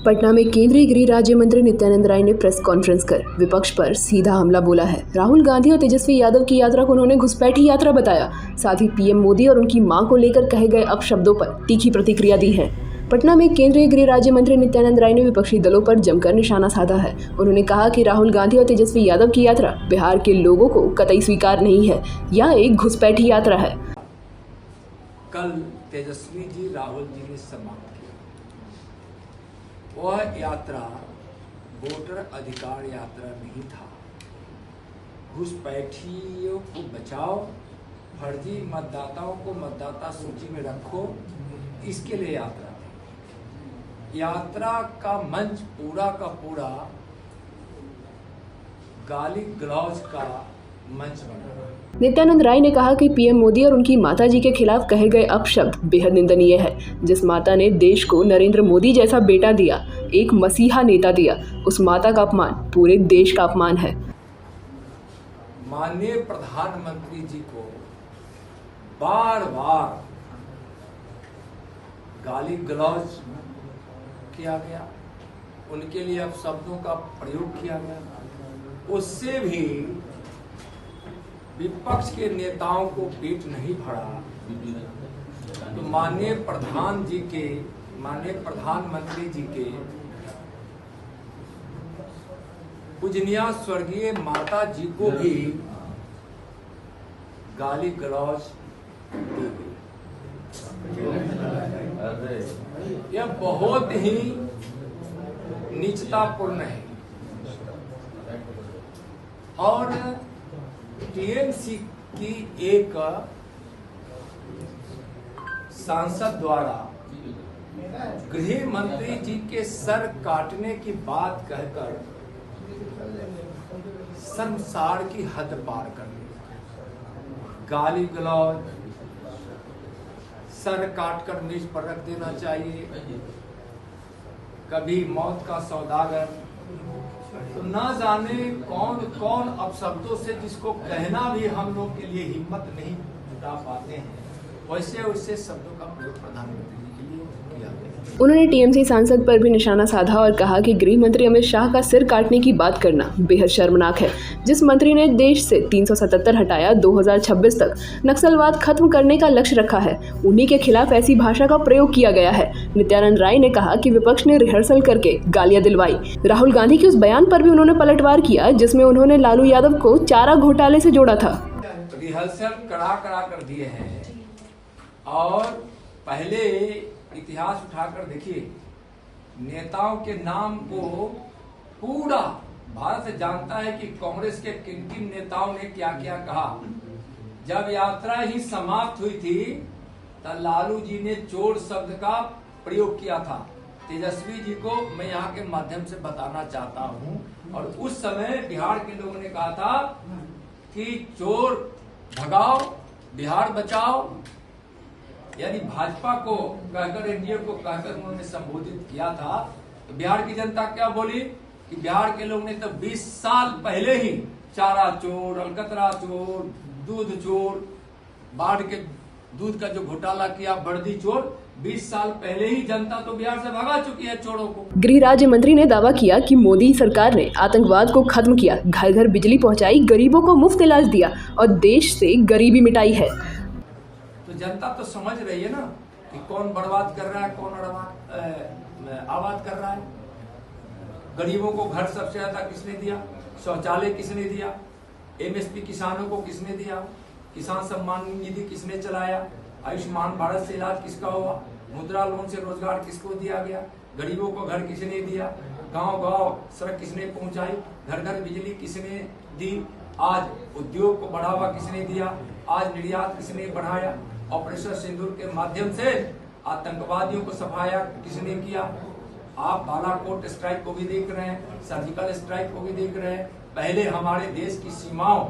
पटना में केंद्रीय गृह राज्य मंत्री नित्यानंद राय ने प्रेस कॉन्फ्रेंस कर विपक्ष पर सीधा हमला बोला है। राहुल गांधी और तेजस्वी यादव की यात्रा को उन्होंने घुसपैठी यात्रा बताया। साथ ही पीएम मोदी और उनकी मां को लेकर कहे गए अपशब्दों पर तीखी प्रतिक्रिया दी है। पटना में केंद्रीय गृह राज्य मंत्री नित्यानंद राय ने विपक्षी दलों पर जमकर निशाना साधा है। उन्होंने कहा कि राहुल गांधी और तेजस्वी यादव की यात्रा बिहार के लोगों को कतई स्वीकार नहीं है, यह एक घुसपैठी यात्रा है। कल तेजस्वी जी राहुल जी ने समाप्त किया। वह यात्रा वोटर अधिकार यात्रा नहीं था। घुसपैठियों को बचाओ, फर्जी मतदाताओं को मतदाता सूची में रखो, इसके लिए यात्रा थी। यात्रा का मंच पूरा का पूरा गाली गलौज का मंच बना। नित्यानंद राय ने कहा कि पीएम मोदी और उनकी माता जी के खिलाफ कहे गए अपशब्द बेहद निंदनीय है। जिस माता ने देश को नरेंद्र मोदी जैसा बेटा दिया, एक मसीहा नेता दिया, उस माता का अपमान पूरे देश का अपमान है। माननीय प्रधानमंत्री जी को बार बार गाली गलौज किया गया, उनके लिए अपशब्दों का प्रयोग किया गया। उससे भी विपक्ष के नेताओं को पेट नहीं भरा तो माननीय प्रधानमंत्री जी के पूजनीय स्वर्गीय माता जी को भी गाली गलौज दी गई। यह बहुत ही नीचतापूर्ण है और टीएमसी की एक सांसद द्वारा गृह मंत्री जी के सर काटने की बात कहकर शर्मसार की हद पार कर दी। गाली गलौज, सर काटकर मेज पर रख देना चाहिए, कभी मौत का सौदागर, तो ना जाने कौन कौन अपशब्दों से जिसको कहना भी हम लोग के लिए हिम्मत नहीं जुटा पाते हैं, वैसे वैसे शब्दों का प्रयोग प्रधानमंत्री जी के लिए किया गया। उन्होंने टीएमसी सांसद पर भी निशाना साधा और कहा कि गृह मंत्री अमित शाह का सिर काटने की बात करना बेहद शर्मनाक है। जिस मंत्री ने देश से 377 हटाया, 2026 तक नक्सलवाद खत्म करने का लक्ष्य रखा है, उन्हीं के खिलाफ ऐसी भाषा का प्रयोग किया गया है। नित्यानंद राय ने कहा कि विपक्ष ने रिहर्सल करके गालियां दिलवाई। राहुल गांधी के उस बयान पर भी उन्होंने पलटवार किया जिसमें उन्होंने लालू यादव को चारा घोटाले से जोड़ा था। रिहर्सल कड़ा कर दिए हैं और पहले इतिहास उठाकर देखिए, नेताओं के नाम को पूरा भारत जानता है कि कांग्रेस के किन किन नेताओं ने क्या क्या कहा। जब यात्रा ही समाप्त हुई थी तब लालू जी ने चोर शब्द का प्रयोग किया था। तेजस्वी जी को मैं यहाँ के माध्यम से बताना चाहता हूँ, और उस समय बिहार के लोगों ने कहा था कि चोर भगाओ बिहार बचाओ, यानी भाजपा को कहकर, एनडीए को कहकर उन्होंने संबोधित किया था। तो बिहार की जनता क्या बोली कि बिहार के लोग ने तो 20 साल पहले ही चारा चोर, अलकतरा चोर, दूध चोर, बाढ़ के दूध का जो घोटाला किया, बर्दी चोर, 20 साल पहले ही जनता तो बिहार से भगा चुकी है चोरों को। गृह राज्य मंत्री ने दावा किया कि मोदी सरकार ने आतंकवाद को खत्म किया, घर घर बिजली पहुंचाई, गरीबों को मुफ्त इलाज दिया और देश से गरीबी मिटाई है। तो जनता तो समझ रही है ना कि कौन बर्बाद कर रहा है, कौन आबाद कर रहा है। गरीबों को घर सबसे ज्यादा किसने दिया, शौचालय किसने दिया, एमएसपी किसानों को किसने दिया, किसान सम्मान निधि किसने चलाया, आयुष्मान भारत से इलाज किसका हुआ, मुद्रा लोन से रोजगार किसको दिया गया, गरीबों को घर किसने दिया, गांव गांव सड़क किसने पहुंचाई, घर घर बिजली किसने दी, आज उद्योग को बढ़ावा किसने दिया, आज निर्यात किसने बढ़ाया, ऑपरेशन सिंदूर के माध्यम से आतंकवादियों को सफाया किसने किया। आप बालाकोट स्ट्राइक को भी देख रहे हैं, सर्जिकल स्ट्राइक को भी देख रहे हैं। पहले हमारे देश की सीमाओं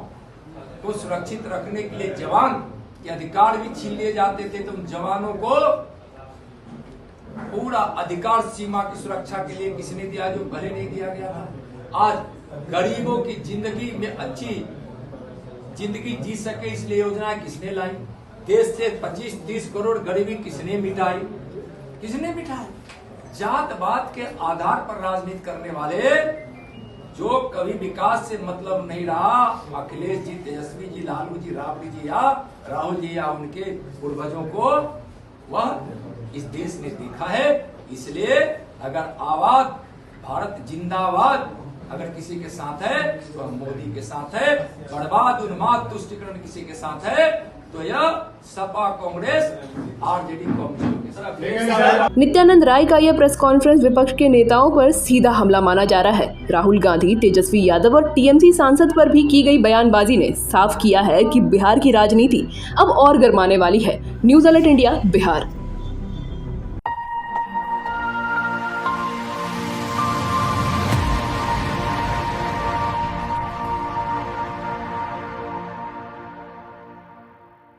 को सुरक्षित रखने के लिए जवान के अधिकार भी छीन लिए जाते थे, तो उन जवानों को पूरा अधिकार सीमा की सुरक्षा के लिए किसने दिया, जो पहले नहीं दिया गया था। आज गरीबों की जिंदगी में अच्छी जिंदगी जी सके इसलिए योजना किसने लाई, देश से 25-30 करोड़ गरीबी किसने मिटाई, किसने मिटाई। जातवाद के आधार पर राजनीति करने वाले, जो कभी विकास से मतलब नहीं रहा, अखिलेश जी, तेजस्वी जी, लालू जी, राबड़ी जी या राहुल जी या उनके पूर्वजों को वह इस देश ने देखा है। इसलिए अगर आवाज भारत जिंदाबाद अगर किसी के साथ है तो हम मोदी के साथ है, बर्बाद उन्माद तुष्टिकरण किसी के साथ है तो यह सपा, कांग्रेस, आरजेडी, कम्युनिस्टों के साथ। नित्यानंद राय का यह प्रेस कॉन्फ्रेंस विपक्ष के नेताओं पर सीधा हमला माना जा रहा है। राहुल गांधी, तेजस्वी यादव और टीएमसी सांसद पर भी की गई बयानबाजी ने साफ किया है कि बिहार की राजनीति अब और गर्माने वाली है। News alert India, Bihar.